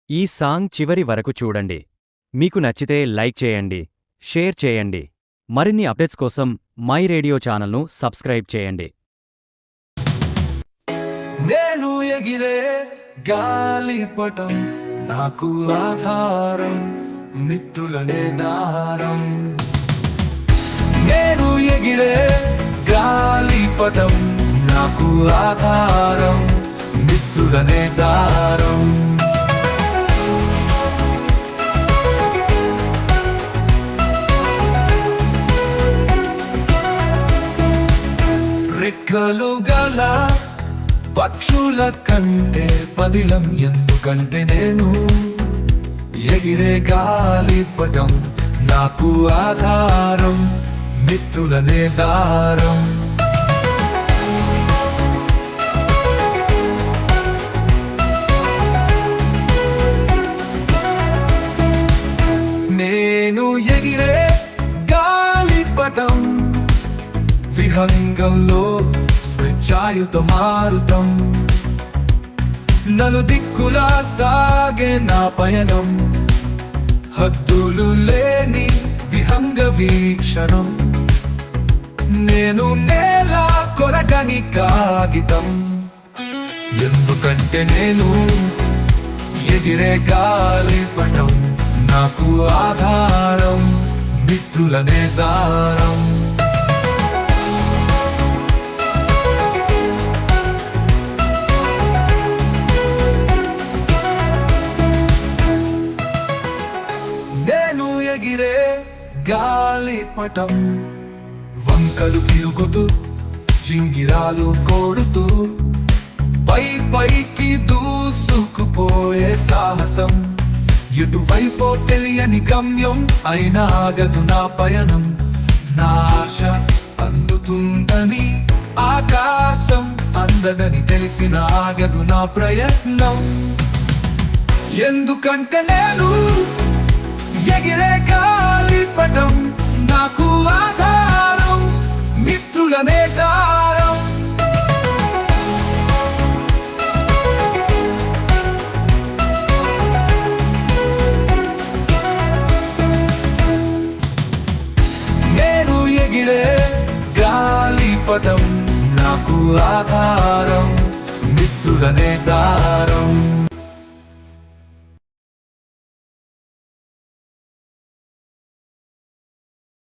ఈ సాంగ్ చివరి వరకు చూడండి. మీకు నచ్చితే లైక్ చేయండి, షేర్ చేయండి. మరిన్ని అప్డేట్స్ కోసం మై రేడియో ఛానల్ను సబ్స్క్రైబ్ చేయండి. నేను ఎగిరే గాలిపటం, నాకు ఆధారం మిత్రులనే దారం. నేను ఎగిరే గాలిపటం, నాకు ఆధారం మిత్రులనే దారం. రెక్కలు గల పక్షుల కంటే పదిలం, ఎందుకంటే నేను ఎగిరే గాలిపటం, నాకు ఆధారం మిత్రులనే దారం. నేను ఎగిరే గాలిపటం, విహంగంలో స్వేచ్ఛాయుత మారుతం. నలుదిక్కులా సాగే నా పయనం, హద్దులు లేని విహంగ వీక్షణం. నేను నేల కొరగని కాగితం, ఎందుకంటే నేను ఎగిరే గాలిపటం, నాకు ఆధారం మిత్రులనే దారం. నేను ఎగిరే గాలిపటం, వంకలు తిరుగుతూ జింగిరాలు కోడుతూ పైకి దూసుకుపోయే సాహసం. ఎటువైపో తెలియని గమ్యం, అయినా ఆగదు నా పయనం. నా ఆశ అందుతుందని ఆకాశం అందదని తెలిసిన ఆగదు నా ప్రయత్నం. ఎందుకంటే నేను ఎగిరే గాలిపటం, నాకు ఆధారం మిత్రులనే దారం. నేను ఎగిరే గాలిపటం, నాకు ఆధారం మిత్రులనే దారం.